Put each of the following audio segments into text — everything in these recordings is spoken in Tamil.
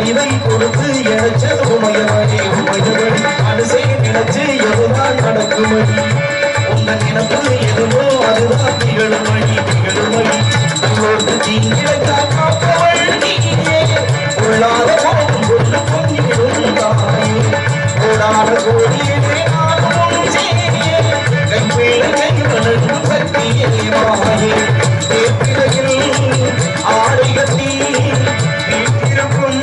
இதை கொடுத்து இழைச்ச உமையவழி உமையவழி அனுசை நினைச்சு எதுதான் நடக்குமடி உங்கள் நினைப்பு எதுவோ அதுதான் திகழுமடி திகழுமடி உங்களோடு தீங்கிழக்கா காப்பவள் நீயே உள்ளாத போகும் கொண்டு பொங்கிடும் தாயே கோடான கோடியே நானும் சேரியே கைப்பிள்ளை கைவனுக்கும் சக்தியே மாயே தேப்பிலையில் ஆடை கட்டி வீட்டிருக்கும்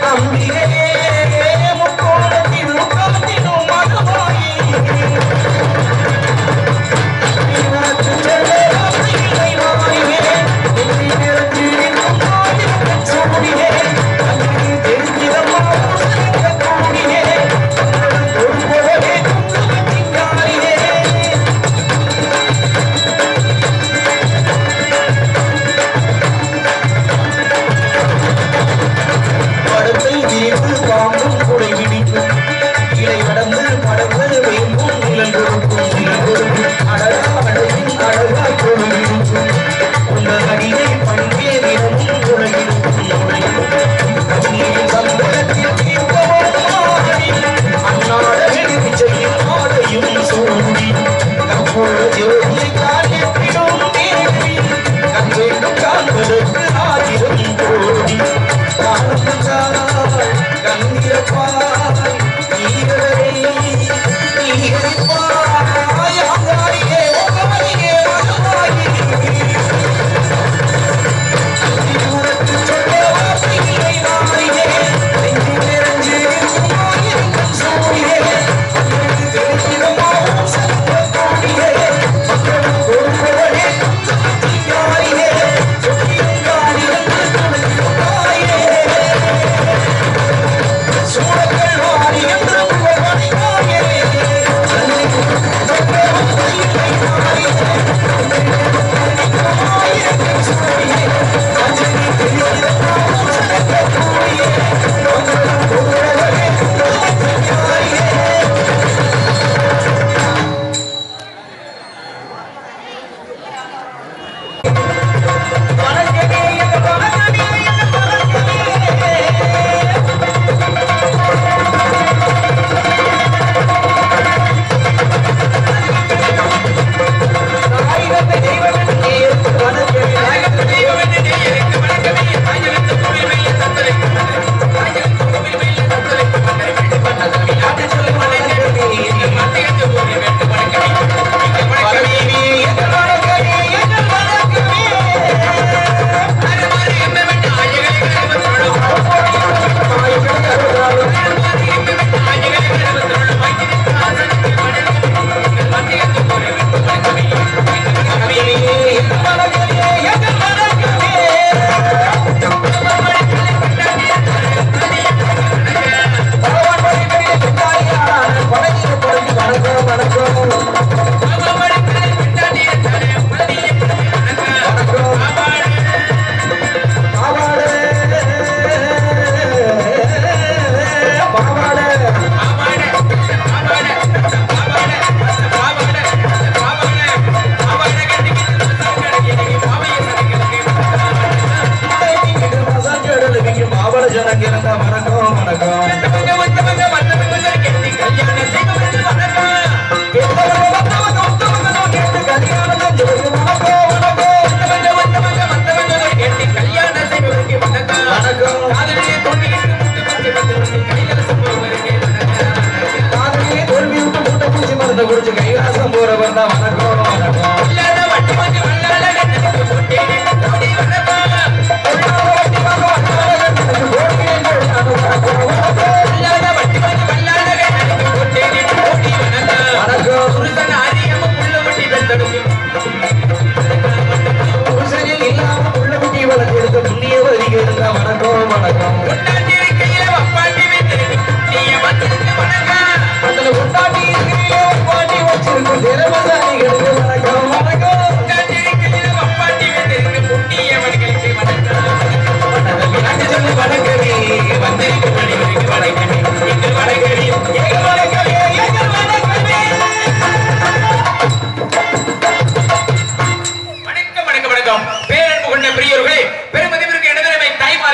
அம்பிகையே முக்கோணத்தில் முக்காத்தினும் மதுவாயே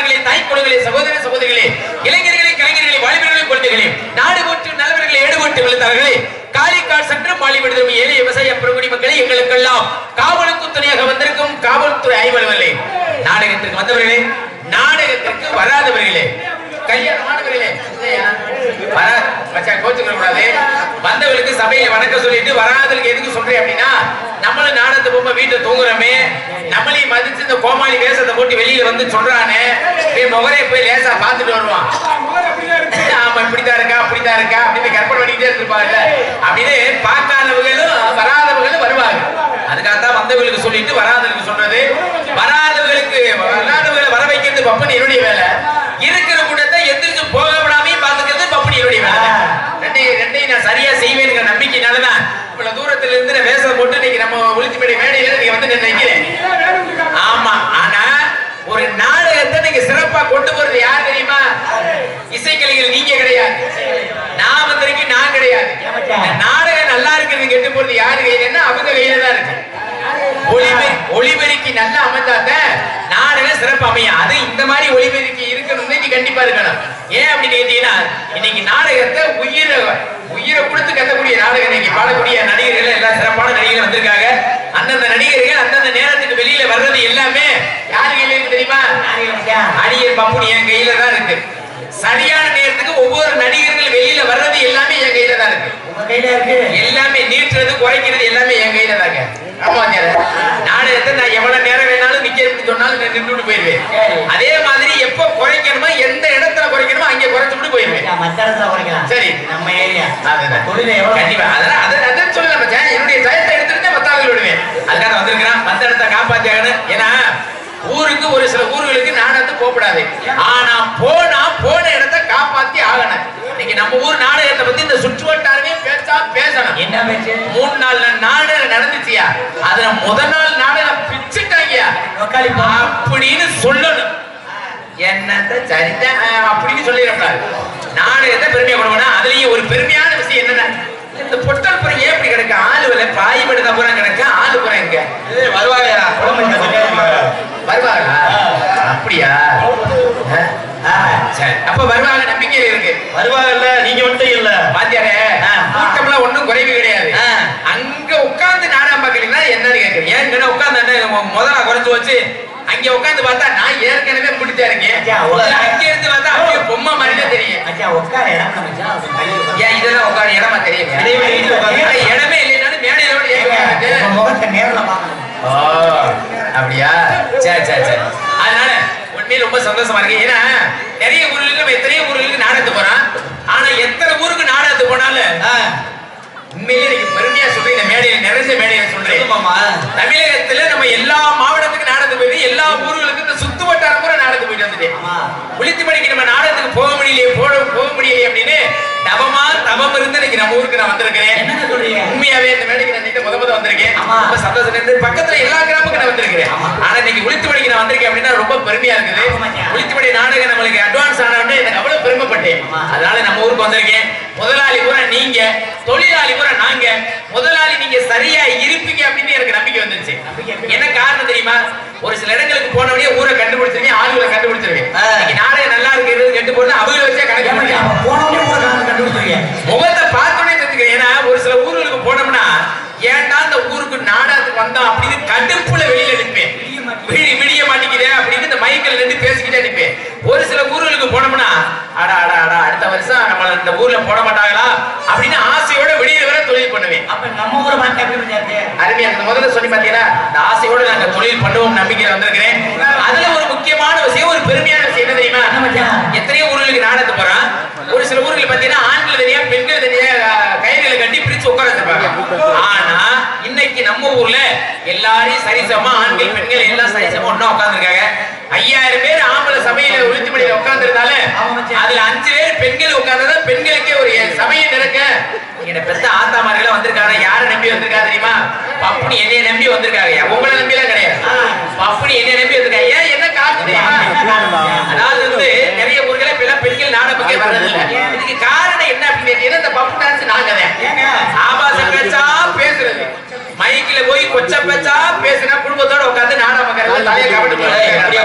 தாய்மார்களே, தாய் குழந்தைகளே, சகோதர சகோதரிகளே, இளைஞர்களே, கலைஞர்களே, வாலிபர்களே, குழந்தைகளே, நாடு போற்று நல்லவர்களே, ஏடுபட்டு விழுந்தார்களே, காலிக்கால் சென்று மாலி விடுதலும் ஏழை விவசாய பெருங்குடி மக்களே, எங்களுக்கெல்லாம் காவலுக்கு துணையாக வந்திருக்கும் காவல்துறை ஆய்வாளர்களே, நாடகத்திற்கு வந்தவர்களே, நாடகத்திற்கு வராதவர்களே, கல்யாணமானவர்களே, கோச்சுக்க கூடாது. வந்தவர்களுக்கு சபையில வணக்கம் சொல்லிட்டு வராதவர்களுக்கு எதுக்கு சொல்றேன் அப்படின்னா, நம்மளும் நாடகத்தை போக வீட்டுல தூங்குறோமே, நம்மளையும் மதிச்சு இந்த கோமாளி வேஷத்தை போட்டு வெளியில வந்து சொல்றானே, முகரே போய் லேசா பாத்துட்டு வருவான். ஆமா இப்படித்தான் இருக்கா அப்படித்தான் இருக்கா அப்படின்னு கற்பனை பண்ணிக்கிட்டே இருப்பாங்க. அப்படின்னு பார்க்காதவர்களும் வராதவர்களும் வருவாங்க. அதுக்காகத்தான் வந்தவர்களுக்கு சொல்லிட்டு வராதவர்களுக்கு சொல்றது. வராதவர்களை வர வைக்கிறது பப்பன் என்னுடைய வேலை. இருக்கிற கூட்டத்தை எந்திரிச்சு போக விடாமையும் பாத்துக்கிறது பப்பன் என்னுடைய வேலை. ரெண்டையும் நான் சரியா செய்வேன் நம்பிக்கையினாலதான் இவ்வளவு தூரத்துல இருந்து நான் வேஷம் போட்டு இன்னைக்கு நம்ம ஒளிச்சுப்படி மேடையில நீங்க வந்து நினைக்கிறேன். ஆமா, ஆனா ஒரு நாடகத்தை நீங்க சிறப்பா கொண்டு போறது யார் தெரியுமா? இசைக்கலைகள் நீங்க கிடையாது, நான் வந்திருக்கேன், நான் கிடையாது. நாடகம் நல்லா இருக்கிறது கெட்டு போறது யாரு கையிலன்னா அவங்க கையில தான் இருக்கு. ஒளிபெருக்கி நல்லா அமைந்தாத நாடகம் சிறப்பு அமையும். அது இந்த மாதிரி ஒளிபெருக்கி இருக்கணும்னு கண்டிப்பா இருக்கணும். ஏன் அப்படின்னு கேட்டீங்கன்னா, இன்னைக்கு நாடகத்தை உயிரை கொடுத்து கத்தக்கூடிய நாடகம் இன்னைக்கு பாடக்கூடிய நடிகர்கள் எல்லாம் சிறப்பான நடிகர்கள் வந்திருக்காங்க. அந்தந்த நடிகர்கள் அந்தந்த நேரத்துக்கு வெளியில வர்றது எல்லாமே யாரு கையில இருக்கு தெரியுமா? அடியர் பப்புனி என் கையில தான் இருக்கு. சரியான நேரத்துக்கு ஒவ்வொரு நடிகர்கள் வெளியில வர்றது எல்லாமே என் கையில தான் இருக்கு. எல்லாமே நீட்டுறது குறைக்கிறது எல்லாமே என் கையில தாங்க. ஆமா, நாடகத்தை நான் எவ்வளவு நேரம் வேணாலும் நிக்க சொன்னாலும் நின்றுட்டு போயிருவேன். அதே மாதிரி எப்ப குறைக்கணுமோ, எந்த இடத்துல குறைக்கணுமோ அங்கே குறைச்சுட்டு போயிருவேன். சரி, நம்ம ஏரியா கண்டிப்பா அதான் சொல்லலாம். என்னுடைய ஜெயத்தை எடுத்துட்டு மத்தாவில் விடுவேன். அதுக்காக வந்திருக்கிறான். வந்த இடத்தை காப்பாத்தியாகணும். ஏன்னா ஊருக்கு ஒரு சில ஊர்களுக்கு நாடகத்தை போகக்கூடாது. ஆனா போன இடத்தை காப்பாத்தி ஆகணும். இன்னைக்கு நம்ம ஊர் நாடகத்தை பத்தி இந்த சுற்றுவட்டாரமே பேசணும். என்ன பேச்சு? 3 நாள் நாடகம் நடந்துச்சியா, அதுல முதல் நாள் நாடகம் பிச்சுட்டாங்க அப்படின்னு சொல்லணும். என்னத்த சரிதான் அப்படின்னு சொல்லிடக்கூடாது. நாடகத்தை பெருமையா கொடுக்கணும். அதுலயும் ஒரு பெருமையான விஷயம் என்னன்னா, இந்த பொட்டல் புறம் ஏன் இப்படி கிடக்கு? ஆளு வரல, பாய் படுத்த புறம் கிடக்கு, ஆளு புறம் எங்க வருவாங்களா? வருவாங்களா? அப்படியா? சரி, அப்ப வருவாங்க, நம்பிக்கை இருக்கு. வருவாங்கல்ல, நீங்க மட்டும் இல்ல பாத்தியாரே, கூட்டம்லாம் ஒண்ணும் குறைவு கிடையாது. அங்க உட்கார்ந்து நாடகம் பாக்கலீங்கன்னா என்னன்னு கேட்கறீங்க? ஏன்னா உட்கார்ந்து முதல்ல குறைச்சு வச்சு அங்க உட்கார்ந்து பார்த்தா நான் ஏற்கனவே முடிச்சா இருக்கேன். அங்க இருந்து பார்த்தா அப்படியே பொம்மை மாதிரிதான் தெரியும். ஏன் இதெல்லாம் உட்கார இடமா தெரியும்? இடமே இல்லைன்னாலும் மேடையிலோட அப்படியா? சரி சரி சரி. அதனால உண்மையில ரொம்ப சந்தோஷமா இருக்கு. ஏன்னா நிறைய ஊர்களுக்கு நம்ம எத்தனையோ ஊர்களுக்கு நாடகத்து போறோம். ஆனா எத்தனை ஊருக்கு நாடகத்து போனாலும் உண்மையிலே எனக்கு பெருமையா சொல்றேன். இந்த மேடையில நிறைய மேடையில சொல்றேன். தமிழகத்துல நம்ம எல்லா மாவட்டத்துக்கு நாடகத்துக்கு போயிட்டு எல்லா ஊர்களுக்கு இந்த சுத்து வட்டாரம் கூட நாடகத்துக்கு போயிட்டு வந்துட்டேன். உளித்துமணிக்கு நம்ம நாடகத்துக்கு போக முடியலையே அப்படின்னு தவம் இருந்து இன்னைக்கு நம்ம ஊருக்கு நான் வந்திருக்கிறேன். உண்மையாவே இந்த மேடைக்கு நான் முத வந்திருக்கேன். ரொம்ப சந்தோஷம். பக்கத்துல எல்லா கிராமத்துக்கு நான் வந்திருக்கிறேன். ஆனா இன்னைக்கு உளித்துமணிக்கு நான் வந்திருக்கேன் அப்படின்னா ரொம்ப பெருமையா இருக்குது. உளித்துமணி நாடகம் நம்மளுக்கு அட்வான்ஸ் ஆனவனே எனக்கு அவ்வளவு பெருமைப்பட்டேன். அதனால நம்ம ஊருக்கு வந்திருக்கேன். முதலாளி பூரா நீங்க, தொழிலாளி பூரா நாங்க. முதலாளி நீங்க சரியா இருப்பீங்க அப்படின்னு எனக்கு நம்பிக்கை வந்துருச்சு. என்ன காரணம் தெரியுமா? ஒரு சில இடங்களுக்கு போனவனே ஊரை கண்டுபிடிச்சிருக்கேன், ஆளுகளை கண்டுபிடிச்சிருக்கேன். நாடகம் நல்லா இருக்கிறது கெட்டு போட்டு அவங்களை வச்சே கணக்கு முகத்தை பார்த்தோன்னே தெரிஞ்சுக்கிறேன். ஏன்னா ஒரு சில ஊர்களுக்கு போனோம்னா ஏன்டா இந்த ஊருக்கு நாடகத்துக்கு வந்தோம் அப்படின்னு கடுப்புல வெளியில நிற்பேன். விடிய மாட்டேங்கிறேன் அப்படின்னு இந்த மைக்கில் நின்று பேசிக்கிட்டே நிற்பேன். ஒரு சில ஊர்களுக்கு போனோம்னா அடா அடா அடா அடுத்த வருஷம் நம்ம இந்த ஊர்ல போட மாட்டாங்களா அப்படின்னு ஆசையோட வெளியில வர தொழில் பண்ணுவேன். அப்ப நம்ம ஊரை அருமையா முதல்ல சொல்லி பாத்தீங்கன்னா இந்த ஆசையோட நாங்க தொழில் பண்ணுவோம் நம்பிக்கையில வந்திருக்கிறேன். அதுல ஒரு முக்கியமான விஷயம், ஒரு பெருமையான விஷயம் என்ன தெரியுமா? எத்தனையோ ஊர்களுக்கு நாடகத்துக்கு போறான். ஒரு சில ஊர்கள் பாத்தீங்கன்னா ஆண்கள் தனியா பெண்கள் தனியா கயிறுகளை கட்டி பிரிச்சு உட்கார வச்சிருப்பாங்க. ஆனா இன்னைக்கு நம்ம ஊர்ல எல்லாரையும் சரிசமா ஆண்கள் பெண்கள் எல்லாம் சரிசமா ஒன்னா உட்கார்ந்துருக்காங்க. 5000 பேர் ஆம்பளை சபையில உளுத்துமணியில உட்கார்ந்து இருந்தாலும் அதுல 5 பேர் பெண்கள் உட்கார்ந்தா பெண்களுக்கே ஒரு சபையை நிறக்க எங்க பெத்த ஆத்தாமார்கள் வந்திருக்காங்க. யாரை நம்பி வந்திருக்கா தெரியுமா? பப்புனி என்னைய நம்பி வந்திருக்காங்க. உங்களை நம்பி எல்லாம் கிடையாது. பப்புனி என்னைய நம்பி வந்திருக்காங்க. ஏன் என்ன காரணம் தெரியுமா? அதாவது வந்து நிறைய ஊர்களே பெண்கள் நாடகத்துக்கே வர்றதில்லை. இதுக்கு காரணம் என்ன அப்படின்னு இந்த பப்பு டான்ஸ் நாங்க ஆபாச பேச்சா பேசுறது, மைக்கில போய் கொச்ச பேச்சா பேசுனா குடும்பத்தோட உட்காந்து நாடகம் தலையை கவட்டு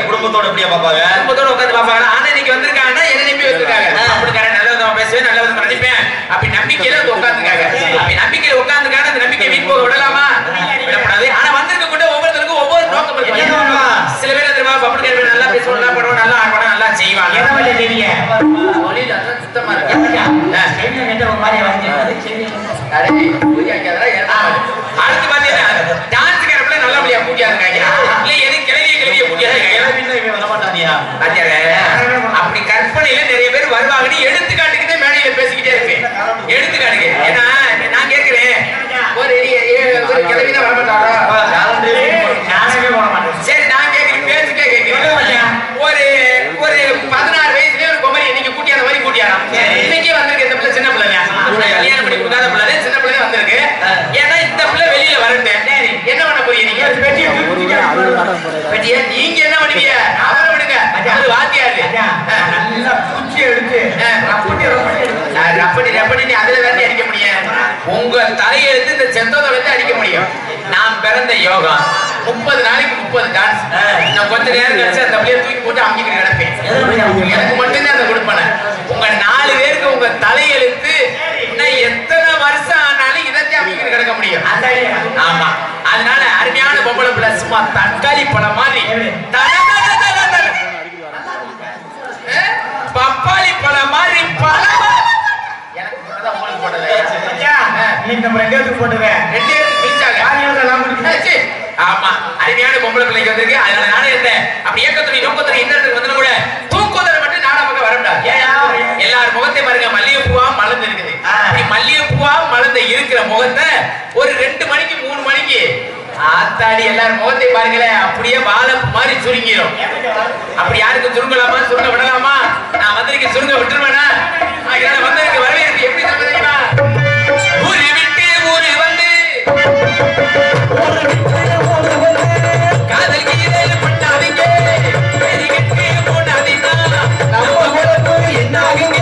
குடும்பத்தோட எப்படியா பாப்பாங்க? குடும்பத்தோட உட்காந்து பாப்பாங்க. ஆனா இன்னைக்கு வந்திருக்காங்கன்னா என்ன நம்பி வந்திருக்காங்க. அப்படிக்கார நல்ல விதமா பேசுவேன், நல்ல விதமா நினைப்பேன் அப்படி நம்பிக்கையில வந்து உட்காந்துருக்காங்க. அப்படி நம்பிக்கையில உட்காந்துருக்காங்க. அந்த நம்பிக்கை வீண் போக விடலாமா? விடக்கூடாது. ஆனா வந்திருக்க கூட ஒவ்வொருத்தருக்கும் ஒவ்வொரு நோக்கம் இருக்கு. சில பேர் தெரியுமா அப்படிக்கார நல்லா பேசுவோம், நல்லா பண்ணுவோம், நல்லா ஆடுவோம், நல்லா செய்வாங்க. சுத்தமா இருக்கு. அடுத்து பாத்தீங்கன்னா டான்ஸ் கேரப்ல நல்லபடியா கூட்டியா இருக்காங்க. இல்ல எது கிளவிய கூட்டியா அப்படி கற்பனையில நிறைய பேர் வருவாங்கன்னு எடுத்துக்காட்டுக்கிட்டே மேடையில பேசிக்கிட்டே இருப்பேன். எடுத்துக்காட்டுக்கு ஏன்னா நான் கேட்கிறேன் ஒரு கிளவிதான் வரமாட்டாரா? சரி நான் கேட்கிறேன், பேச்சுக்கே கேட்கிறேன். ஒரு 16 வயசுலயே ஒரு பொம்மரி இன்னைக்கு கூட்டி அந்த மாதிரி கூட்டியாராம். இன்னைக்கே வந்திருக்கு இந்த பிள்ளை, சின்ன பிள்ளை கல்யாணம் பண்ணி கொடுக்காத பிள்ளை, சின்ன பிள்ளை வந்திருக்கு. ஏன்னா இந்த பிள்ளை வெளியில வரட்டேன். என்ன பண்ண போறீங்க நீங்க? பெட்டியா நீங்க என்ன பண்ணுவீங்க? அவரை விடுங்க, அது வாத்தியாரு நல்லா பூச்சி எடுத்து ரப்படி அதுல வேண்டி அடிக்க முடியும். உங்க தலையெழுத்து இந்த செத்தோட வச்சு அடிக்க முடியும். நான் பிறந்த யோகா 30 நாளைக்கு 30 டான்ஸ். நான் கொஞ்ச நேரம் கழிச்சு அந்த பிள்ளைய தூக்கி போட்டு அமைக்கிட்டு கிடப்பேன். எனக்கு மட்டும்தான் அந்த கொடுப்பேன். உங்க 4 பேருக்கு உங்க தலையெழுத்து இன்னும் எத்தனை வருஷம் ஆனாலும் இதைத்தான் அமைக்கிட்டு கிடக்க முடியும். ஆமா, அதனால அருமையான பொம்பளை பிள்ளை சும்மா தக்காளி பழம் மாதிரி, பப்பாளி பழம் மாதிரி பழம். எனக்கு உங்களுக்கு போட்டது ஆமா, அருமையான பொம்பளை பிள்ளைக்கு வந்திருக்கு. அதனால நானே இருந்தேன். அப்படி ஏக்கத்துறை நோக்கத்துறை இந்த இடத்துக்கு வந்து கூட தூக்குதலை மட்டும் நாடா பக்கம் வரக்கூடாது. எல்லாரும் முகத்தை பாருங்க, மல்லிகைப்பூவா மலர்ந்து இருக்குது. மல்லிகைப்பூவா மலர்ந்து இருக்கிற முகத்தை ஒரு 2 மணிக்கு 3 மணிக்கு ஆத்தாடி எல்லாரும் முகத்தை பாருங்களேன், அப்படியே வாழைப்பு மாதிரி சுருங்கிடும். அப்படி யாருக்கு சுருங்கலாமா, சுருங்க விடலாமா? நான் வந்திருக்கேன், சுருங்க விட்டுருவேனா? வந்திருக்கு வரவேற்பு எப்படி தெரியுமா? ஊரு விட்டு ஊரு வந்து காதல் கீதல் பண்ணாதீங்க, பெருகிட்டு போடாதீங்க, நம்ம உலகு என்ன ஆகுங்க?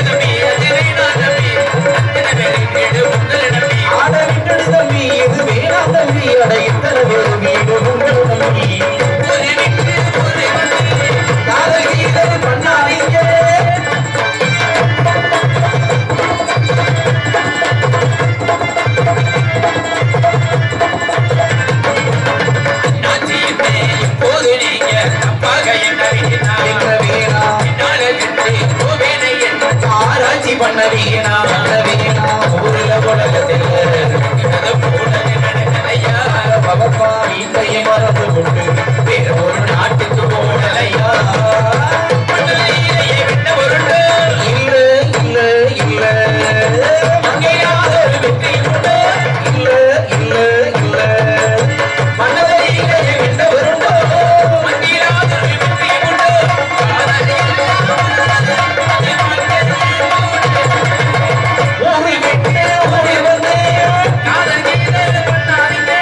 தம்பி அதிரை நான் நம்பி அத்தனை பேரை கேடு உங்களை நம்பி ஆட விட்டது தம்பி, இது வேணா தம்பி, அட இத்தனை பேரு வீடு உங்களை நம்பி. ஊரு விட்டு ஊரு வந்து காதல் கீதல் பண்ணாதீங்க. பண்ண வீணா ஊர்ல உலகத்தில் பவப்பா வீட்டையை மறந்து கொண்டு வேற ஒரு நாட்டுக்கு போடலையா? விட்ட பொருட்டு இல்ல இல்ல இல்ல அங்கேயாவது ஒரு வெற்றி உண்டு. இல்ல இல்ல இல்ல மன்னவரையிலே விட்ட பொருட்டு அங்கேயாவது ஒரு வெற்றி உண்டு. ஊரை விட்டு ஊரை வந்து காதல் கீதல் பண்ணாதீங்க.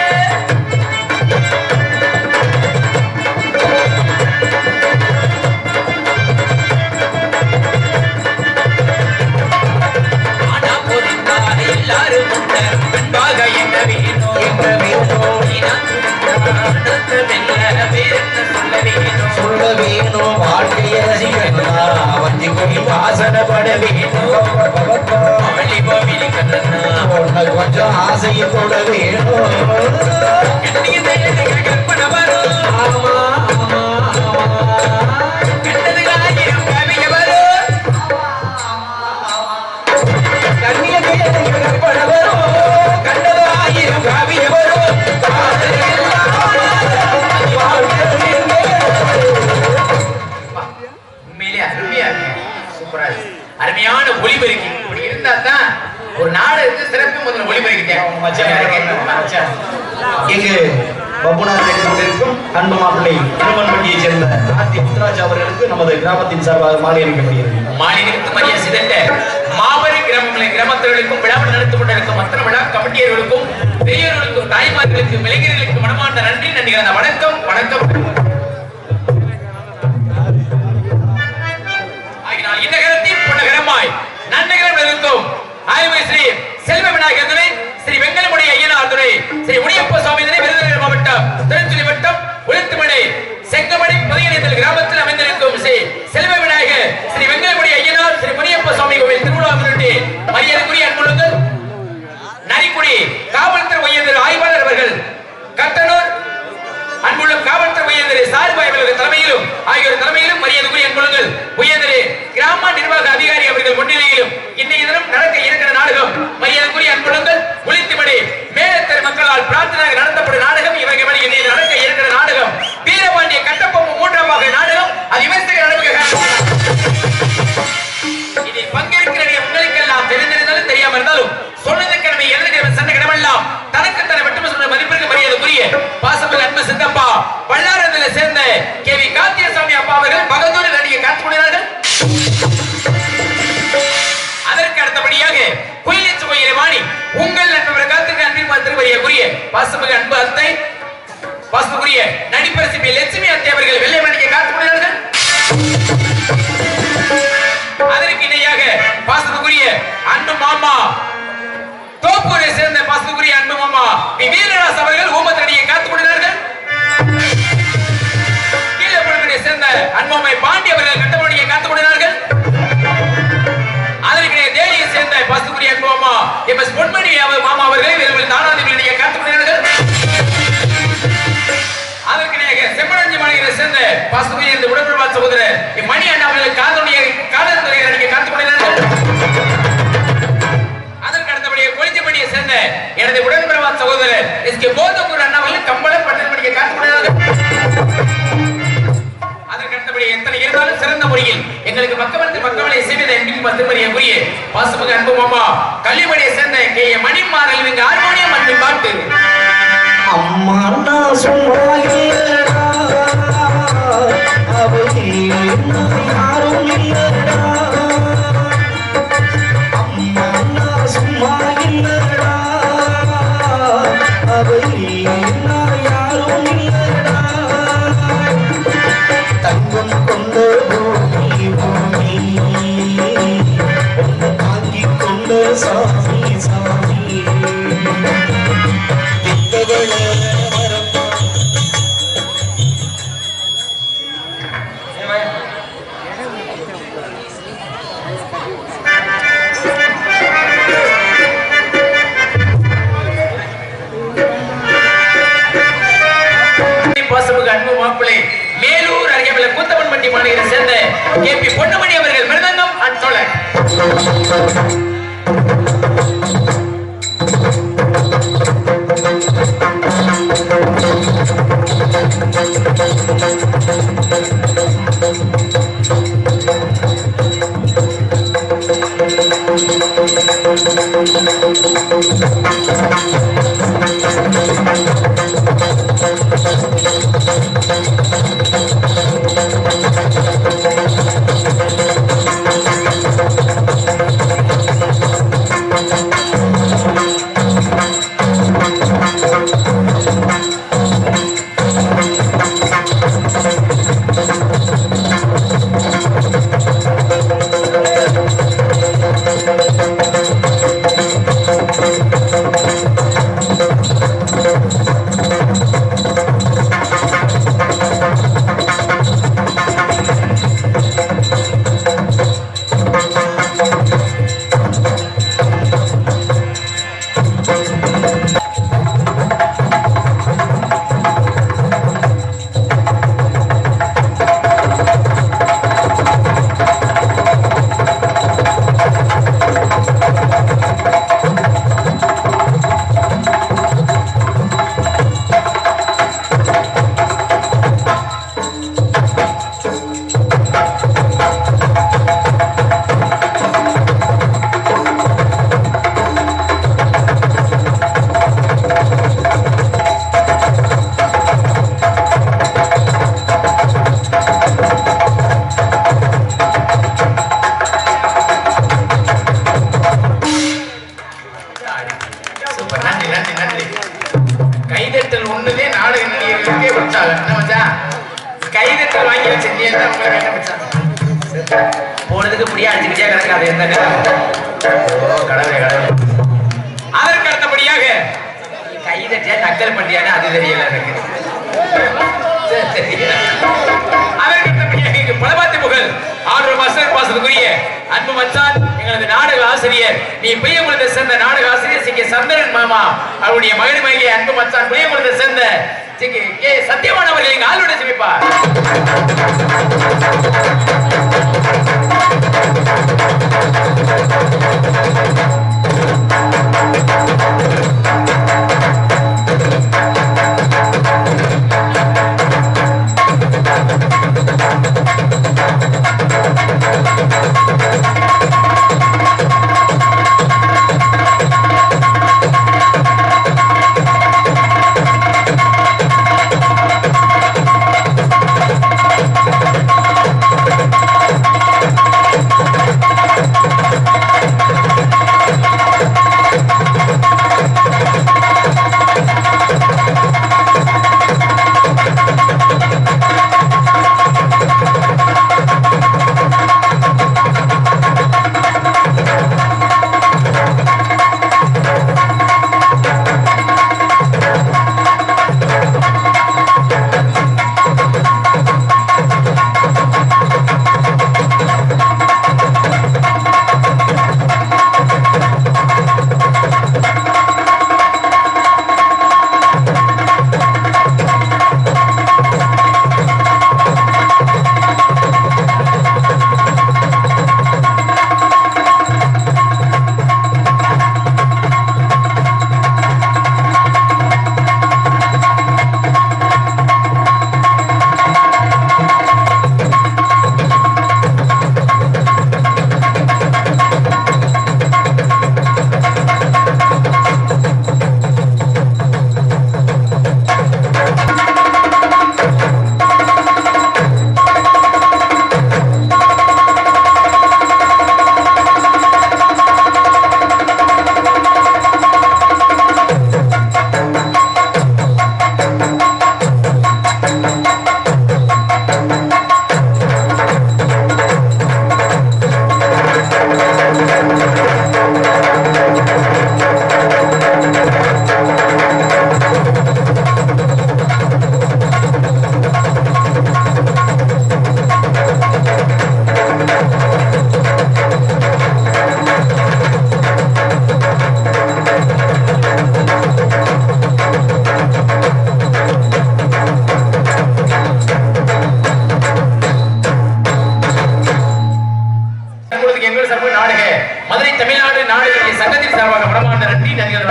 ஆனா போதித்தால் எல்லாரும் அன்பாக என்ன வேணும், என்ன வேணும், சொல்ல வேணும், வாழ்க்கைய வஞ்சி கொடி வாசனப்பட வேணும். கொஞ்சம் ஆசையை தொட வேணும். கற்பனை வரும். ஆமா ஆமா கண்டதுகாயிரம் கவிய வரும். கண்ணிய கற்பனை வரும். கண்டதாயிரம் கவிய வரும். உண்மையிலே அருமையா இருக்கு, சூப்பரா இருக்கு. அருமையான ஒளிபெருக்கி இப்படி இருந்தா தான் ஒரு நாடுக்கு சிறப்பு. முதல்ல ஒளிபெருக்கி இங்கு பப்புனார் கொண்டிருக்கும் அன்பு மாப்பிள்ளை திருமன்பட்டியை சேர்ந்த ஆர்த்தி முத்துராஜ் அவர்களுக்கு நமது கிராமத்தின் சார்பாக மாலை அளிக்கப்படுகிறது. மாலை நிறுத்து மரியாதை சிதட்ட மாபெரும் கிராமத்தினருக்கும் விழா நடத்தி கொண்டிருக்கும் மற்ற விழா கமிட்டியர்களுக்கும் பெரியவர்களுக்கும் தாய்மார்களுக்கும் இளைஞர்களுக்கும் மனமார்ந்த நன்றி நன்றிகள். வணக்கம் வணக்கம். இந்நகரத்தின் புன்னகரமாய் நன்னகரம் இருக்கும் ஆய்வு ஸ்ரீ செல்வ விநாயகர் துணை, ஸ்ரீ வெங்கலமுடி ஐயனார் துணை, ஸ்ரீ முனியப்ப சுவாமி துணை, விருதுநகர் மாவட்டம் திருச்சுழி வட்டம் உளுத்துமணி பாசமிகு அன்பு அத்தை பாசத்துக்குரிய நடிப்பரசி லட்சுமி அத்தை அவர்கள் வெள்ளை மணிக்கு காத்துக்கொண்டார்கள். அதற்கு இணையாக பாசத்துக்குரிய அன்பு மாமா தோப்பூரை சேர்ந்த பாசத்துக்குரிய அன்பு மாமா வீரராஸ் அவர்கள் ஊமத்தடியை காத்துக்கொண்டார்கள். கீழே சேர்ந்த அன்பம்மை பாண்டி அவர்கள் கட்டமணியை காத்துக்கொண்டார்கள். அதற்கு தேனியை சேர்ந்த பாசத்துக்குரிய அன்பு மாமா எம்.எஸ். பொன்மணி மாமா அவர்கள் தானாதிபதியை காத்துக்கொண்டார்கள். அதற்கு செம்மணஞ்சி மாநகரை சேர்ந்த பாசத்துக்குரிய உடன்பிறவா சகோதரர் மணி அண்ணா அவர்கள் காதல்துறையை நடிக்க காத்துக்கொண்டார்கள். அதற்கு அடுத்தபடியே கொளிச்சப்படியை சேர்ந்த எனது உடன்பிறவா சகோதரர் எஸ்.கே. போதக்கூர் அண்ணா அவர்கள் கம்பளம் பட்டன் படிக்க காத்துக்கொண்டார்கள். அதற்கு அடுத்தபடி எத்தனை இருந்தாலும் சிறந்த முறையில் எங்களுக்கு பக்கவளை செய்வதை திருமணிய பாசமிகு அன்பு மாமா கல்விமணியை சேர்ந்த கே. மணிமாறல் இங்கு ஹார்மோனியம் மற்றும் பாட்டு அம்மா நான் சும்மா இல்லடா யாரும் இல்லடா அம்மா நான் சும்மா இல்லடா யாரும் இல்லடா தங்கம் கொண்ட பூமி பூமி ஒன்று தாங்கி கொண்ட சாமி சாமி அன்பு மாப்பிள்ளை மேலூர் அருகே கூத்தப்பன்பட்டி மாநகரை சேர்ந்த கே.பி. பொன்னமணி அவர்கள் மிருதங்கம் அச்சோழர். கைதட்டல் ஒண்ணுதே நாடக நடிகர்களுக்கே வச்சாங்க. என்ன மச்சான் கைதட்டல் வாங்கி வச்சிருந்தீங்க உங்களுக்கு என்ன மச்சான் போனதுக்கு முடியா அடிச்சுக்கிட்டே கிடக்காது எந்த கடவுளே கடவுளே. அதற்கு அடுத்தபடியாக கைதட்டியா நக்கல் பண்டியான்னு அது தெரியல எனக்கு. அதற்கு அடுத்தபடியாக பலபாத்தி புகழ் 6 மாசம் பாசத்துக்குரிய அன்பு மச்சான் எங்களது நாடக ஆசிரியர் நீ புயங்குளத்தை சேர்ந்த நாடக ஆசிரியர் சி.கே. சந்திரன் மாமா அவருடைய மகிழ்மையை அன்பு மச்சான் புயங்குளத்தை சேர்ந்த கே. சத்தியவான் அவர்கள் எங்க ஆளுடைய சிரிப்பார். தமிழ்நாடு நாடுகளுடைய சங்கத்தின் சார்பாக மனமார்ந்த நன்றி நன்றிகள்.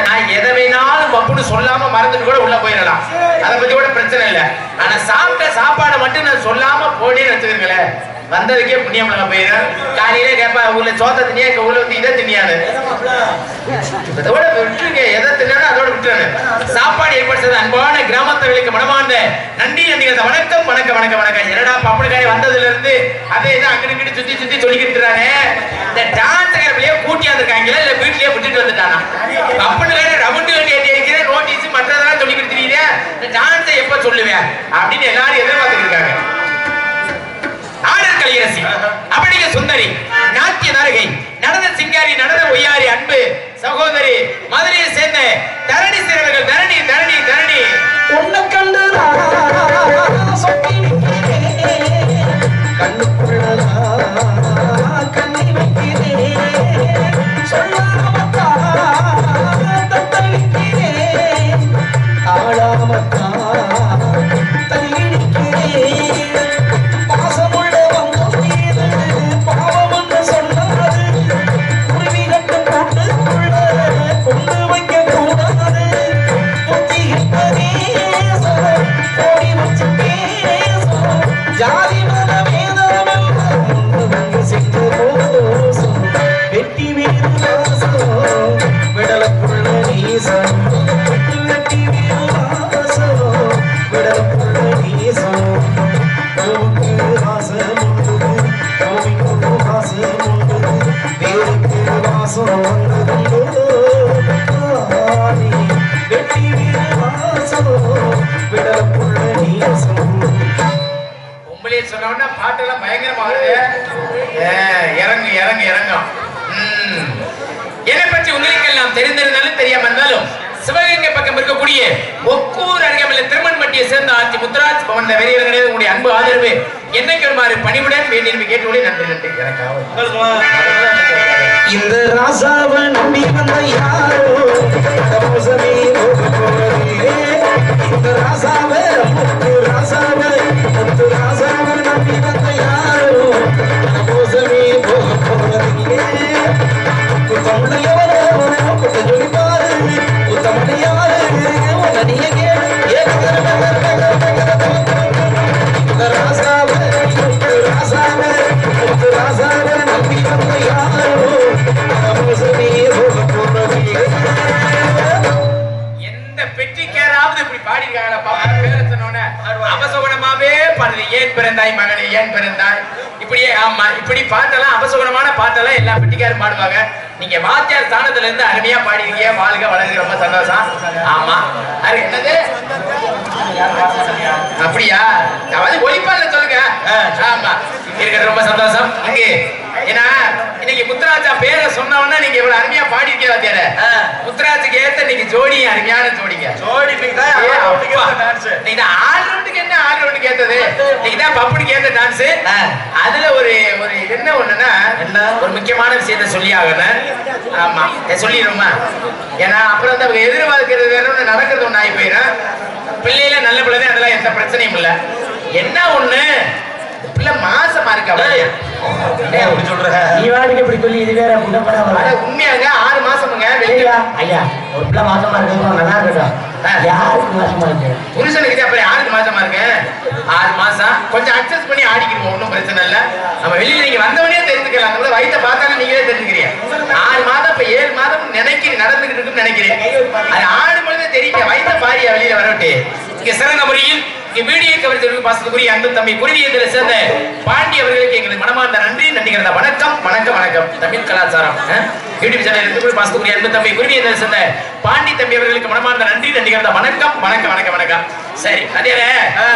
நான் எதை வேணாலும் பப்புன்னு சொல்லாம மறந்துட்டு கூட உள்ள போயிடலாம், அதை பத்தி கூட பிரச்சனை இல்லை. ஆனா சாப்பிட்ட சாப்பாடை மட்டும் நான் சொல்லாம போனேன்னு வச்சுக்கிறீங்களேன், வந்ததுக்கே புண்ணியம் போயிடும். காலையில கேப்பா ஊர்ல சோத்த தினியா, எங்க ஊர்ல வந்து இதை தினியானு அதோட விட்டுருங்க, எதை தின்னாலும் அதோட விட்டுறாரு. சாப்பாடு ஏற்படுத்தது அன்பான கிராமத்தவர்களுக்கு மனமார்ந்த நன்றி நன்றிகள். வணக்கம் வணக்கம் வணக்கம் வணக்கம். என்னடா பப்பனுக்காய் வந்ததுல இருந்து அதே தான் அங்கிட்டு சுத்தி சுத்தி சொல்லிக்கிட்டு இந்த டான்ஸ்காரர்களையே கூட்டியாந்துருக்காங்களா இல்ல வீட்லயே விட்டுட்டு வந்துட்டானா? பப்பனுக்காய் ரவுண்டு கட்டி ஏற்றி இருக்கிறேன், நோட்டீஸ் மற்றதெல்லாம் சொல்லிக்கிட்டு தெரியுதே, இந்த டான்ஸை எப்ப சொல்லுவேன் அப்படின்னு எல்லாரும் எதிர்பார்த்துட்டு இருக்காங்க. ஆடல் கலையரசி, அபடிக சுந்தரி, நாட்டிய நரகை, நடன சிங்காரி, நடன ஒய்யாரி, அன்பு சகோதரி, மதுரையை சேர்ந்த தரணி சிறவர்கள். தரணி தரணி தரணி உன்னை கண்டு கண்ணுக்குள்ளதா கண்ணை வைக்கிறேன், சொல்லாமத்தா தத்தளிக்கிறேன், ஆளாமத்தா தள்ளி நிற்கிறேன். பாசமுள்ள வந்தம் மீது பாவம் என்று சொன்னாது, குருவி கட்டும் கூட்டுக்குள்ள கொண்டு வைக்க கூடாது. புத்தி என்பதே ஓடி வச்சு பேசும், ஜாதி மத வேதமெல்லாம் முன்னவங்க செஞ்ச மோசம். வெட்டி வீடு வாசம் விடலப்புள்ள நீசம், வெட்டி வீடு வாசம் விடலப்புள்ள நீசம். பூவுக்கு வாசம் உண்டு, பூமிக்கு வாசம் உண்டு, வேருக்கு வாசம் வந்ததுண்டு. வெட்டி வீடு வாசம் விடலப்புள்ள நீசம். உங்களே சொன்னா பாட்டெல்லாம் பயங்கரமா வருது. இறங்கு இறங்கு இறங்கும். என்னை பற்றி உங்களுக்கு எல்லாம் தெரிந்திருந்தாலும் தெரியாம இருந்தாலும் சிவகங்கை பக்கம் இருக்கக்கூடிய ஒக்கூர் அருகாமையில் திருமண்பட்டியை சேர்ந்த ஆட்சி முத்துராஜ் பவன் வெளியிடங்களே உங்களுடைய அன்பு ஆதரவு என்னைக்கு வருமாறு பணிவுடன் வேண்டி கேட்டுள்ளே நன்றி நன்றி. இந்த ராசாவை நம்பி வந்த யாரோ தமோசமே போகிறே. இந்த ராசாவை முத்து ராசாவை நம்பி வந்த யாரோ தமோசமே போகிறே. குத்தமுடையவரோ குத்த ஜொலிப்பாரு, குத்தமுடையவரு உடனே கேளு. இந்த ராசாவை முத்து ராசாவை நம்பி வந்த யாரோ எந்த பெற்றிக்காராவது இப்படி பாடிருக்காங்களா? அபசகுணமாவே பாடுது. ஏன் பிறந்தாய் மகனே, ஏன் பிறந்தாய், இப்படியே. ஆமா, இப்படி பாட்டெல்லாம் அபசகுணமான பாட்டெல்லாம் எல்லா பெட்டிக்காரும் பாடுவாங்க. நீங்க வாத்தியார் ஸ்தானத்துல இருந்து அருமையா பாடிருக்கீங்க. வாழ்க வளர்ந்து ரொம்ப சந்தோஷம். ஆமா, அது என்னது அப்படியா? அதாவது ஒளிப்பால சொல்லுங்க. ஆமா, இருக்கிறது ரொம்ப சந்தோஷம். இங்கே ஏன்னா இன்னைக்கு முத்துராஜா பேரை சொன்னவன்னா நீங்க இவ்வளவு அருமையா பாடிருக்கீங்க வாத்தியார. முத்துராஜுக்கு ஏத்த நீங்க ஜோடி அருமையான ஜோடிங்க. ஜோடி நீங்க ஆல் ரவுண்டுக்கு என்ன ஆல் ரவுண்டுக்கு ஏத்தது? நீங்க தான் பப்புனுக்கு ஏத்த டான்ஸ். அதுல ஒரு ஒரு என்ன ஒண்ணுன்னா ஒரு முக்கியமான விஷயத்த சொல்லி ஆகணும். ஆமா, சொல்லிடுமா? ஏன்னா அப்புறம் வந்து அவங்க எதிர்பார்க்கிறது வேணும்னு நடக்கிறது ஒண்ணு ஆகி போயிடும். பிள்ளையில நல்ல பிள்ளை, அதெல்லாம் எந்த பிரச்சனையும் இல்ல. என்ன ஒண்ணு பிள்ளை மாசமா இருக்கா? அப்படி சொல்ற நீ வாடிக்கு இப்படி சொல்லி இது வேற உண்மையாங்க 6 மாசமுங்க. ஐயா ஒரு பிள்ளை மாசமா இருக்கு, நல்லா இருக்கட்டும். யாருக்கு மாசமா இருக்கு? புருஷனுக்கு அப்புறம் யாருக்கு மாசமா இருக்கு? 6 மாசம். கொஞ்சம் அட்ஜஸ்ட் பண்ணி ஆடிக்கிறோம், ஒன்றும் பிரச்சனை இல்லை. நம்ம வெளியில நீங்க வந்தவனே தெரிஞ்சுக்கலாம். நம்மள வயிற்ற பார்த்தாலும் நீங்களே தெரிஞ்சுக்கிறீங்க. 6 மாதம் இப்ப 7 மாதம் நினைக்கிறேன், நடந்துகிட்டு இருக்குன்னு நினைக்கிறேன். அது ஆடு பொழுதே தெரியுங்க. வயிற்ற பாரியா வெளியில வரவிட்டு இங்க சிறந்த முறையில் இங்க வீடியோ கவர்ச்சிகளுக்கு பாசத்துக்குரிய அன்பு தம்பி குருவியத்தில் சேர்ந்த பாண்டி அவர்களுக்கு எங்களுக்கு மனமார்ந்த நன்றி நன்றிகிறத. வணக்கம் வணக்கம் வணக்கம். தமிழ் கலாச்சாரம் யூடியூப் சேனல் இருந்து பாசத்துக்குரிய அன்பு தம்பி குருவியத்தில் சேர்ந்த பாண்டி தம்பி அவர்களுக்கு மனமார்ந்த நன்றி நன்றிகிறத. வணக்கம் வணக்கம் வணக்கம் வணக்கம். சரி, அதே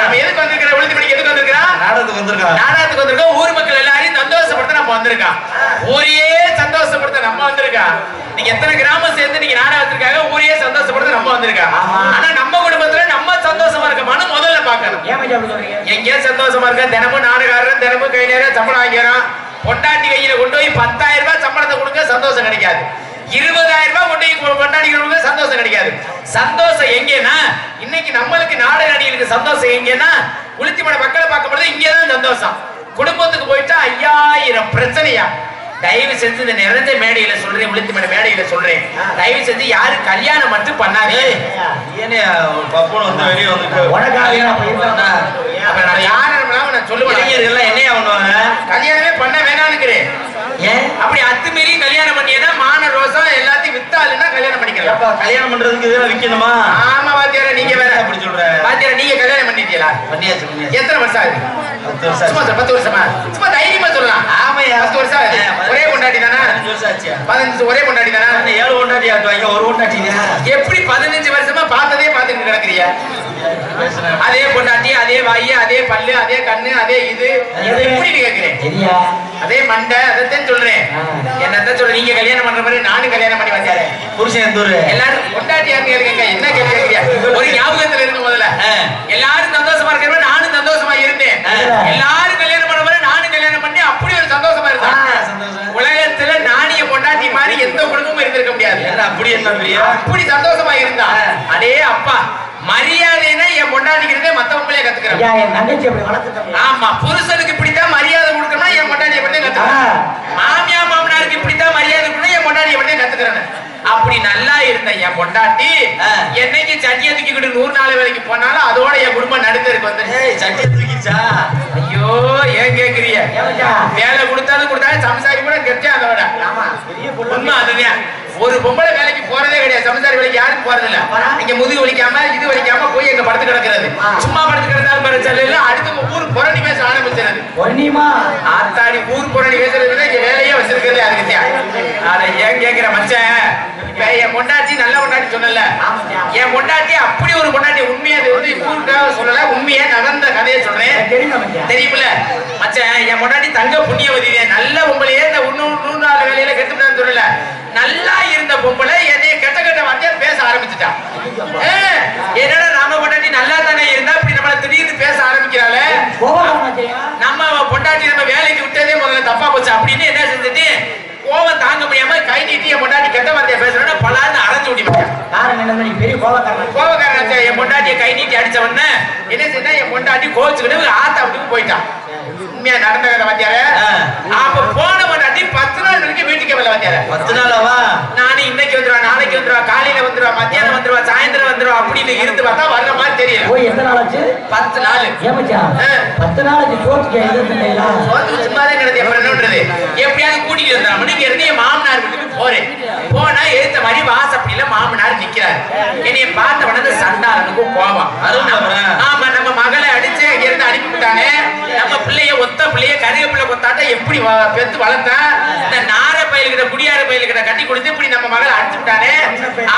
நம்ம எதுக்கு வந்திருக்கிற உளுந்து மணிக்கு எதுக்கு வந்திருக்கிறோம்? நாடகத்துக்கு வந்திருக்கோம். நாடகத்துக்கு வந்திருக்கோம். ஊர் மக்கள் எல்லாரையும் சந்தோஷப்படுத்த நம்ம வந்திருக்கோம். ஊரையே சந்தோஷப்படுத்த நம்ம வந்திருக்கோம். நீங்க எத்தனை கிராமம் சேர்ந்து நீங்க நாடகத்துக்காக ஊரையே சந்தோஷப்படுத்த நம்ம வந்திருக்கோம். ஆனா நம்ம குடும்பத்துல நம்ம சந்தோஷமா இருக்கமானு முதல்ல பாக்கணும். எங்கேயா சந்தோஷமா இருக்க? தினமும் நாடகாரன், தினமும் கை நேரம் சம்பளம் வாங்கிறான். பொண்டாட்டி கையில கொண்டு போய் 10,000 ரூபாய் சம்பளத்தை கொடுக்க சந்தோஷம் கிடைக்காது. 20,000 ரூபாய் கொண்டு போய் பொண்டாட்டி கொடுக்க சந்தோஷம் கிடைக்காது. சந்தோஷம் எங்கன்னா இன்னைக்கு நம்மளுக்கு நாடக நடிகர்களுக்கு சந்தோஷம் எங்கன்னா உளுத்திமட மக்களை பார்க்கும்போது இங்கேதான் சந்தோஷம். குடும்பத்துக்கு போயிட்டா 5000 பிரச்சனையா. தயவு செஞ்சு இந்த நிறைஞ்ச மேடையில சொல்றேன், விழுத்து மேடையில சொல்றேன், தயவு செஞ்சு யாரும் கல்யாணம் மட்டும் பண்ணாதே. ஏனே பப்புன்னு வந்து வெளியே வந்து நான் சொல்லுவேன், இளைஞர்கள் என்னையா பண்ணுவாங்க? கல்யாணமே பண்ண வேணாம்னுக்கிறேன். ஏன் அப்படி அத்துமீறி கல்யாணம் பண்ணியனா மான ரோசம் எல்லாத்தையும் வித்தாலுன்னா கல்யாணம் பண்ணிக்கலாம். கல்யாணம் பண்றதுக்கு இதெல்லாம் விக்கணுமா? ஆமா வாத்தியார, நீங்க வேற அப்படி சொல்ற. வாத்தியார, நீங்க கல்யாணம் பண்ணிட்டீங்களா? பண்ணியாச்சு. எத்தனை வருஷம் ஆகுது? 10 வருஷம். சும்மா 10 வருஷமா? சும்மா தைரியமா சொல்லலாம். ஆமையா 10 வருஷம் ஆகுது. ஒரே பொண்டாட்டி தானா? 15 வருஷம் ஆச்சு. 15 ஒரே பொண்டாட்டி தானா? 7 பொண்டாட்டி ஆட்டுவாங்க, ஒரு பொண்டாட்டி எப்படி 15 வருஷமா பார்த்ததே பார்த்துட்டு கிடக்குறியா? அதே பொண்டாட்டி, அதே வாயி, அதே பல்லு, அதே கண்ணு, அதே இது எப்படி கேக்குறேன்? அதே மண்டை, அதைத்தான் சொல்றேன். என்னத்தான் சொல்றேன், நீங்க கல்யாணம் பண்ற மாதிரி நானும் கல்யாணம் பண்ணி வந்தாரு. புருஷன் எந்த ஊரு? எல்லாரும் பொண்டாட்டியாங்க இருக்கீங்க, என்ன கேட்கறியா? ஒரு ஞாபகத்துல இருக்கு முதல்ல. எல்லாரும் சந்தோஷமா இருக்கிற மாதிரி நானும் சந்தோஷமா இருந்தேன். எல்லாரும் கல்யாணம் பண்ண மாதிரி நானும் கல்யாணம் பண்ணி அப்படி ஒரு சந்தோஷமா இருந்தேன். உலகத்துல நாணிய பொண்டாட்டி மாதிரி எந்த குடும்பமும் இருந்திருக்க முடியாது. அப்படி என்ன அப்படி சந்தோஷமா இருந்தா அடே அப்பா, மரியாதைன்னா என் பொண்டாட்டிக்கிறதே மத்தவங்களே கத்துக்கிறேன். ஆமா, புருஷனுக்கு இப்படித்தான் மரியாதை கொடுக்கணும்னா என் பொண்டாட்டியை பத்தி கத்துக்கிறேன். மாமியா மாமனாருக்கு இப்படித்தான் மரியாதை கொடுக்கணும் என் பொண்டாட்டியை பத்தி கத்துக்கிறேன். அப்படி நல்லா இருந்த என் பொண்டாட்டி என்னைக்கு சட்டியை தூக்கிக்கிட்டு 100 நாள் வேலைக்கு போனாலும் அதோட என் குடும்பம் நடுத்தருக்கு வந்து சட்டியை தூக்கிச்சா. ஐயோ, ஏன் கேக்குறீங்க? வேலை கொடுத்தாலும் சம்சாரி கூட கெட்டே அதோட உண்மை அதுதான். ஒரு பொம்பளை வேலைக்கு போறதே கிடையாது, சம்சாரி வேலைக்கு யாரும் போறது இல்ல. இங்க முதுகு வலிக்காம இது வலிக்காம போய் எங்க படுத்து கிடக்கிறது. சும்மா படுத்து கிடந்தாலும் பிரச்சனை இல்ல, அடுத்து ஊர் புரணி பேச ஆரம்பிச்சிருது. ஆத்தாடி, ஊர் புரணி பேசுறதுன்னா இங்க வேலையே வச்சிருக்கிறதே அதுக்கு. அதை ஏன் கேக்குற மச்சன்? என் பொண்டாட்டி நல்ல பொண்டாட்டி சொன்னல, என் பொண்டாட்டி அப்படி ஒரு பொண்டாட்டி. உண்மையா ஊருக்காக சொல்லல, உண்மையா நடந்த கதையை சொல்றேன். தெரியுமில்ல மச்சன், என் பொண்டாட்டி தங்க புண்ணியவதி, நல்ல பொம்பளையே இந்த 100 நாள் வேலையில கெட்டுட்டான்னு சொல்லல. நல்லா இருந்த பொம்பளை என்னைய கெட்ட கெட்ட வார்த்தையா பேச ஆரம்பிச்சுட்டான். என்னடா நம்ம பொண்டாட்டி நல்லா தானே இருந்தா இப்படி நம்மள திடீர்னு பேச ஆரம்பிக்கிறாள, நம்ம பொண்டாட்டி நம்ம வேலைக்கு விட்டதே முதல்ல தப்பா போச்சு அப்படின்னு என்ன செஞ்சுட்டு கோவம் தாங்க முடியாம கை நீட்டி என் பொண்டாட்டி கெட்ட வார்த்தையை பேசுறேன்னா பலான்னு அரைஞ்சு விட்டுட்டேன். கோவக்காரன் என் பொண்டாட்டியை கை நீட்டி அடிச்ச உடனே என்ன செய்தா, என் பொண்டாட்டி கோச்சுக்கிட்டு ஆத்தா வீட்டுக்கு போயிட்டான். உண்மையா நடந்த கதை வாத்தியார. அப்ப போன பொண்டாட்டி 10 நாள் வரைக்கும் வீட்டுக்கு வரல வாத்தியார. 10 நாளாவா? நானும் இன்னைக்கு வந்துருவா, நாளைக்கு வந்துருவா, காலையில வந்துருவா, மத்தியானம் வந்துருவா, சாயந்தரம் வந்துருவா அப்படின்னு இருந்து பார்த்தா வர்ற மாதிரி தெரியல. 10 நாள். 10 நாளைக்கு சும்மாதான் கிடந்து எப்ப என்னன்றது எப்படியாவது கூட்டிட்டு வந்தா மணிக்கு இருந்து என் மாமனார் வீட்டுக்கு போறேன். போனா எடுத்த மாதிரி வாசப்படியில மாமனார் நிக்கிறாரு. என்னைய பார்த்த உடனே சண்டாளனுக்கும் கோவம். ஆமா, நம்ம மகளை அடிச்சு இங்க இருந்து அனுப்பி விட்டானே, நம்ம பிள்ளைய ஒத்த பிள்ளைய கருகப்பிள்ளை கொத்தாட்ட எப்படி பெத்து வளர்த்தா, இந்த நார பயில்கிட்ட குடியார பயில்கிட்ட கட்டி கொடுத்து இப்படி நம்ம மகளை அடிச்சு விட்டானே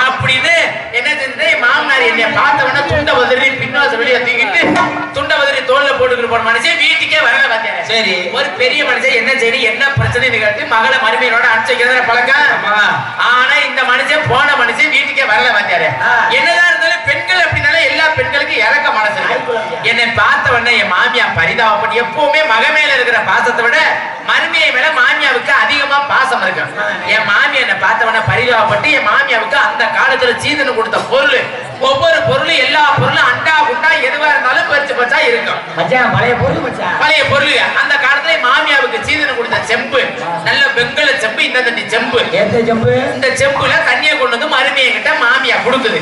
அப்படின்னு என்ன செஞ்சு மாமனார் என்னைய பார்த்த உடனே துண்ட உதறி பின்வாச வெளியே தூக்கிட்டு துண்ட உதறி தோல்ல போட்டுக்கிட்டு போன மனுஷன் வீட்டுக்கே வரல பார்த்தேன். சரி, ஒரு பெரிய மனுஷன் என்ன சரி என்ன பிரச்சனை கேட்டு மகளை மருமையோட அனுப்பிச்சிக்கிறத பழக்கம். ஆனா இந்த மனுஷன் போன மனுஷன் வீட்டுக்கே வரல பார்த்தாரு. என்னதான் இருந்தாலும் பெண்கள் அப்படின்னாலே எல்லா பெண்களுக்கும் இறக்க மனசு. என்னை பார்த்த உடனே என் மாமியா பரிதாபப்பட்டு, எப்பவுமே மக மேல இருக்கிற பாசத்தை விட மருமையை மேல மாமியாவுக்கு அதிகமா பாசம் இருக்கு. என் மாமியா என்ன பார்த்த உடனே பரிதாபப்பட்டு என் மாமியாவுக்கு அந்த காலத்துல சீதனம் கொடுத்த பொருள், ஒவ்வொரு பொருளும் எல்லா பொருளும் அண்டா குண்டா எதுவா இருந்தாலும் பறிச்சு பச்சா இருக்கும். பழைய பொருள் அந்த காலத்துல மாமியாவுக்கு சீதனம் கொடுத்த செம்பு, நல்ல வெங்கல செம்பு, இந்த தண்ணி செம்பு. இந்த செம்புல தண்ணியை கொண்டு வந்து மருமையை கிட்ட மாமியா கொடுக்குது.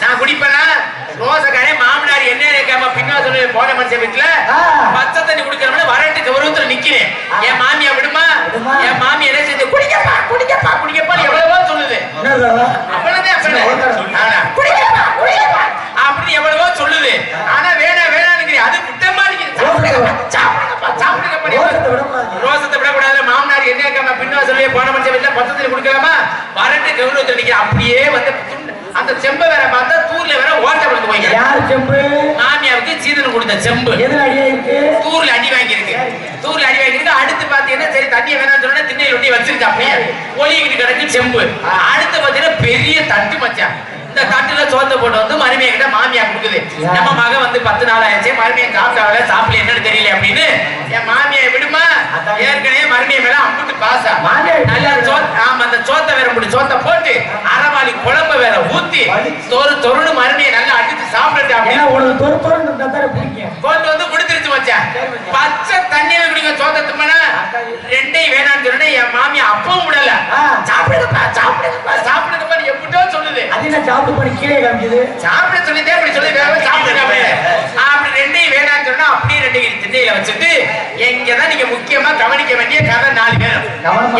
நான் குடிப்பேனா? ரோசக்காரே மாமனார் என்ன கேட்காம பின்னா சொல்லி போன மனுஷன் வீட்டுல பச்சை தண்ணி குடிக்கிறவன வரட்டு கௌரவத்துல நிக்கிறேன். என் மாமியா விடுமா? என் மாமி என்ன செய்து குடிக்கப்பா குடிக்கப்பா குடிக்கப்பா எவ்வளவோ சொல்லுது. அப்படின்னு எவ்வளவோ சொல்லுது. ஆனா வேணா வேணான்னு அது விட்டமா ரோசத்தை விடக்கூடாது. மாமனார் என்ன கேட்காம பின்னா சொல்லி போன மனுஷன் வீட்டுல பச்சை தண்ணி குடிக்கலாமா வரட்டு கௌரவத்துல நிக்கிறேன். அப்படியே வந்து அந்த செம்பை வேற பார்த்தா தூர்ல வேற ஓட்ட விழுந்து போய். யார் செம்பு? மாமியாவுக்கு சீதனம் கொடுத்த செம்பு. எதுல அடி வாங்கிருக்கு? தூர்ல அடி வாங்கிருக்கு. தூர்ல அடி வாங்கிருக்கு. அடுத்து பாத்தீங்கன்னா சரி தண்ணியை வேணாம்னு சொன்னா திண்ணையில ஒட்டி வச்சிருக்கு. அப்படியே ஒளிக்கிட்டு கிடக்கு செம்பு. அடுத்து பாத்தீங்கன்னா பெரிய தட்டு மச்சான். இந்த தட்டுல சோத்த போட்டு வந்து மருமையை கிட்ட மாமியா கொடுக்குது. நம்ம மக வந்து 10 நாள் ஆயிடுச்சு, மருமையை சாப்பிட்டாவல சாப்பிடல என்னன்னு தெரியல அப்படின்னு என் மாமியை விடுமா? ஏற்கனவே மருமையை மேல அம்புட்டு பாசா நல்லா ஆமா அந்த சோத்த வேற முடி சோத்த போட்டு அரைவாளி குழம்பு வேற ஊத்தி தொருன்னு மருமையை நல்லா அடிச்சு சாப்பிட்டு அப்படின்னு கொண்டு வந்து குடுத்துருச்சு மச்சான். பச்சை தண்ணியை குடிங்க சோத்த தும்மனா 2 வேணான்னு பண்ணி கீழே காமிக்குது. சாப்பிட சொல்லிட்டே அப்படி சொல்லி சாப்பிடுங்க அப்படி ரெண்டையும் வேணாம்னு சொன்னா அப்படியே ரெண்டையும் திண்ணையில வச்சுட்டு எங்கதான் நீங்க முக்கியமா கவனிக்க வேண்டிய கதை 4 பேரும்.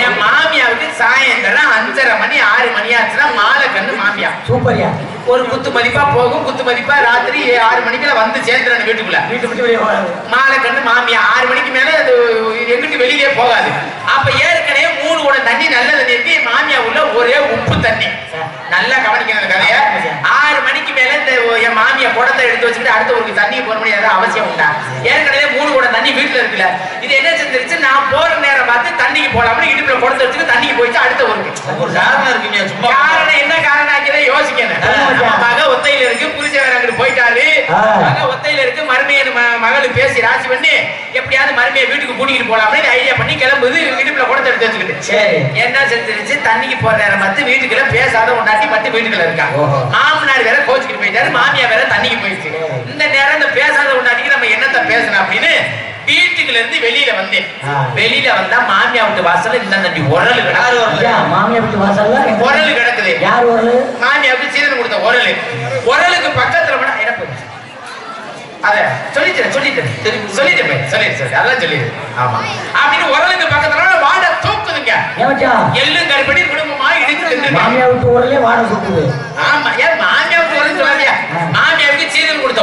என் மாமியாவுக்கு சாயந்தரம் 5:30 மணி 6 மணி ஆச்சுன்னா மாலை கண்ணு மாமியா. சூப்பரியா. ஒரு குத்து மதிப்பா போகும், குத்து மதிப்பா ராத்திரி 6 மணிக்குள்ள வந்து சேர்ந்துறேன் வீட்டுக்குள்ள. வீட்டு விட்டு வெளியே போகாது. மாலை கண்ணு மாமியா 6 மணிக்கு மேல அது எங்கிட்டு வெளியே போகாது. அப்ப ஏற்கனவே 3 குடம் தண்ணி நல்ல தண்ணி இருக்கு, மாமியா உள்ள ஒரே உப்பு தண்ணி. நல்லா கவனிக்கணும் கதைய. 6 மணிக்கு மேல இந்த என் மாமியா குடத்தை எடுத்து வச்சுக்கிட்டு அடுத்த ஒரு தண்ணி போற முடியாது அவசியம் உண்டா? ஏற்கனவே 3 குடம் தண்ணி வீட்டுல இருக்குல்ல, இது என்ன செஞ்சிருச்சு, நான் போற நேரம் பார்த்து தண்ணிக்கு போலாம்னு இடுப்புல குடத்தை வச்சுட்டு தண்ணிக்கு போயிட்டு அடுத்த ஒரு காரணம் இருக்குங்க. சும்மா காரணம் என்ன காரணம் ஆக்கியதை யோசிக்கணும். மக ஒத்தையில இருக்கு, புரிச்ச வேற அங்கிட்டு போயிட்டாரு. மக ஒத்தையில இருக்கு, மருமையை மகளுக்கு பேசி ராசி பண்ணி எப்படியாவது மருமையை வீட்டுக்கு கூட்டிட்டு போலாம்னு ஐடியா பண்ணி கிளம்புது. இடுப்புல குடத்தை எடுத்து வச்சுக்கிட்டு சரி என்ன செஞ்சிருச்சு, தண்ணிக்கு போற நேரம் பார்த்து வீட்டுக்குள்ள பேசாத உண்டாட்டி மட்டும் வீட்டுக்குள்ள இருக்கா. மாமனார் வேற கோச்சுக்கிட்டு போயிட்டாரு, மாமியா வேற தண்ணிக்கு போயிடுச்சு. இந்த நேரம் இந்த பேசாத உண்டாட்டிக்கு நம்ம என்னத்த பேசணும் அப்படின்னு வீட்டுக்குள்ள இருந்து வெளியில வந்தேன். வெளியில வந்தா மாமியா வீட்டு வாசல்ல இந்த தண்ணி உரல் கிடக்கு. மாமியா வீட்டு வாசல்ல உரல் கிடக்குது. யார் உரல்? மாமியாவுக்கு சீதனம் கொடுத்த உரல். உரலுக்கு பக்கத்துல கூட என்ன போச்சு அத சொல்லிட்டேன் அதான் சொல்லிடு. ஆமா அப்படின்னு உரலுக்கு பக்கத்துல வாடை தூக்குதுங்க. எள்ளும் கருப்படி குடும்பமா இடிச்சு மாமியா விட்டு உரலே வாடை தூக்குது. ஆமா ஏன் மாமியா விட்டு உரல் சொல்லாதியா? மாமியாவுக்கு சீதனம் கொடுத்த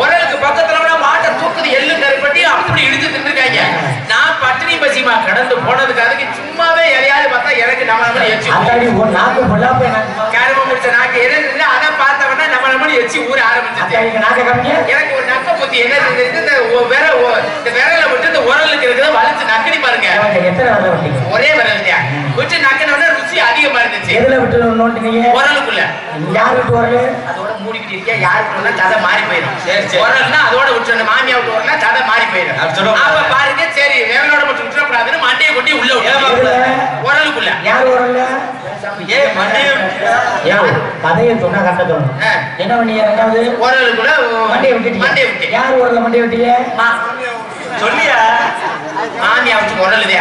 உரலுக்கு பக்கத்துல வாட்டை தூக்குது, எள்ளும் கருப்பட்டி அப்படி இடிச்சு தின்னுருக்காங்க. நான் பட்டினி பசிமா கடந்து போனதுக்கு அதுக்கு சும்மாவே எதையாவது பார்த்தா எனக்கு நம்ம எச்சு கரும முடிச்ச நாக்கு என்ன அதை பார்த்தவனா நம்ம எச்சு ஊற ஆரம்பிச்சிச்சு. எனக்கு ஒரு நக்க புத்தி என்ன செஞ்சிருக்கு, இந்த விரல விட்டு இந்த உரலுக்கு இருக்கிறத வலிச்சு நக்கடி பாருங்க. ஒரே விரல் விட்டு நக்கின ருசி அதிகமா இருந்துச்சு. உரலுக்குள்ள யார் விட்டு உரல் அதோட மூடிக்கிட்டு இருக்கியா, யாருக்கு கதை மாறி போயிடும். உரல்னா அதோட விட்டு மாமியா விட்டு வரல கதை மாறி போயிடும். அப்ப பாருங்க சரி விரலோட மட்டும் விட்டுறக்கூடாதுன்னு மண்டையை கொட்டி உள்ள உரலுக்குள்ள யார் உரல் கதையை சொன்னா கட்ட தோணும். என்ன பண்ணீங்க? ரெண்டாவது உரலுக்குள்ள மண்டையை விட்டு யார் உரல மண்டையை விட்டீங்க? சொல்லியா மாமியா விட்டு உரலுதே.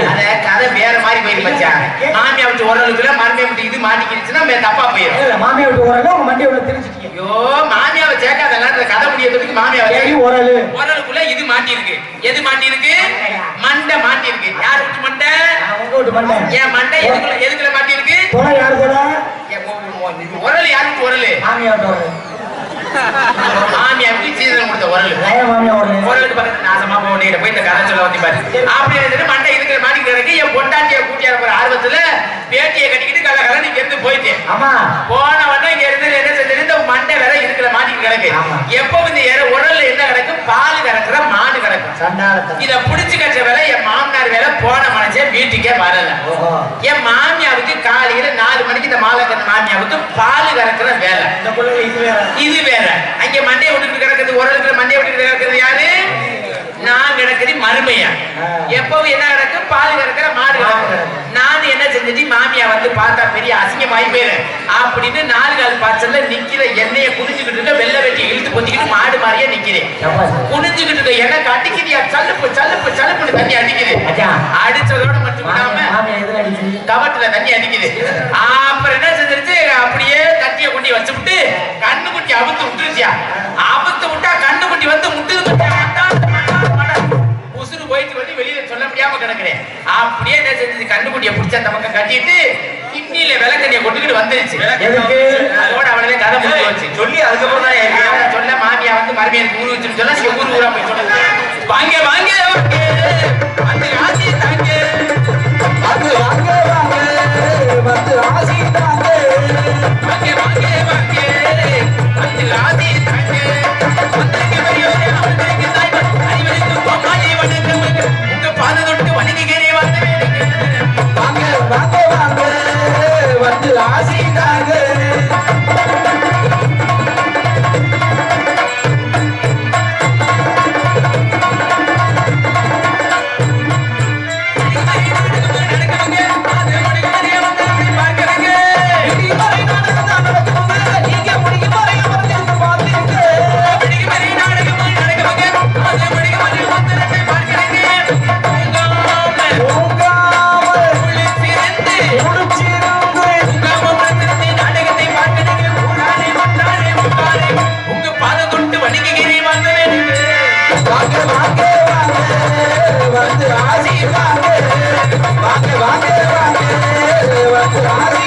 அத கதை வேற மாதிரி போயிரு மச்சான். மாமியா விட்டு உரலுக்குள்ள மருமையை விட்டு இது மாட்டிக்கிடுச்சுன்னா தப்பா போயிடும். மாமியா விட்டு உரல உங்க மண்டையை உள்ள தெரிஞ்சுட்டீங்க. ஐயோ மாமியாவை சேர்க்காத கதை முடியறதுக்கு மாமியாவை உரலுக்குள்ள இது மாட்டி இருக்கு. எது மாட்டி இருக்கு? மண்டை மாட்டி இருக்கு. யார் விட்டு மண்டை? உங்க விட்டு மண்டை. ஏன் மண்டை எதுக்குள்ள மாட்டி இருக்கு? யார் கூட உரல் யார் விட்டு உரல்? மாமியா விட்டு உரல். மாமியாவுக்கு சீதனம் கொடுத்த உரல். உரலுக்கு பக்கத்துல நாசமா போய் இந்த கதை சொல்ல வந்து பாரு. அப்படி மண்டை இருக்கிற மாதிரி கிடக்கு. என் பொண்டாட்டிய கூட்டியார போற ஆர்வத்துல வேட்டியை கட்டிக்கிட்டு கலகல நீங்க இருந்து போயிட்டேன். போன உடனே இங்க இருந்து என்ன செஞ்சு இந்த மண்டை வேற இருக்கிற மாதிரி கிடக்கு. எப்போ இந்த உடல்ல என்ன கிடக்கு? பால் கிடக்குற மாடு கிடக்கும். இத புடிச்சு கட்ட வேலை என் மாமனார் வேலை. போன மனுஷன் வீட்டுக்கே வரல. என் மாமியாவுக்கு காலையில 4 மணிக்கு இந்த மாலக்கண்ண மாமியாவுக்கு பால் கறக்குற வேலை. இது வேற. அங்க மண்டையை விட்டுக்கிட்டு கிடக்குது. உரலுக்குள்ள மண்டையை விட்டுக்கிட்டு கிடக்குது யாரு? நான் கிடக்குது மருமையா. எப்பவும் என்ன கிடக்கு? பால் கிடக்குற மாடு கிடக்கு. நான் என்ன செஞ்சு மாமியா வந்து பார்த்தா பெரிய அசிங்கமாயி போயிரு அப்படின்னு 4 கால் பாய்ச்சல்ல நிக்கிற எண்ணெயை குடிச்சுக்கிட்டு இருக்க, வெள்ளை வெட்டி இழுத்து பொத்திக்கிட்டு மாடு மாதிரியே நிக்கிறேன். குடிச்சுக்கிட்டு இருக்க எனக்கு அடிக்குதியா, சல்லுப்பு சல்லுப்பு சல்லுப்புன்னு தண்ணி அடிக்குது. அடிச்சதோட மட்டும் இல்லாம கவட்டுல தண்ணி அடிக்குது. அப்புறம் என்ன செஞ்சிருச்சு, அப்படியே தட்டியை கொண்டு வச்சுவிட்டு கண்ணுக்குட்டி அவுத்து விட்டுருச்சியா. அவுத்து விட்டா கண்ணுக்குட்டி வந்து முட்டுது. உசுறு போயிட்டு வந்து வெளியில சொல்ல முடியாம கிடக்குறேன். அப்படியே என்ன செஞ்சது, கண்ணுக்குட்டியை பிடிச்ச அந்த பக்கம் கட்டிட்டு கிட்னியில விளக்கண்ணியை கொண்டுக்கிட்டு வந்துருச்சு. அதோட அவளவே கதை முடிஞ்சு வச்சு சொல்லி அதுக்கப்புறம் தான் சொல்ல மாமியா வந்து மருமையை ஊரு வச்சுன்னு சொல்ல நீங்க ஊர் ஊரா போய் சொல்லுங்க. வாங்க வாங்க வந்து ஆசி தாங்க, வந்து வாங்க வாங்க வந்து ஆசி தாங்க, வாங்க வாங்க வாங்க வந்து ஆசி தாங்க, வந்தங்க பெரியவரே அவங்களுக்கு தாய் அறிவருக்கு கோமாளி வணக்கம் உங்க பாத தொட்டு வணங்குகிறே வந்து வாங்க வாங்க வாங்க வந்து ஆசி தாங்க. வாங்க வாங்க வாங்க வாங்க வாங்க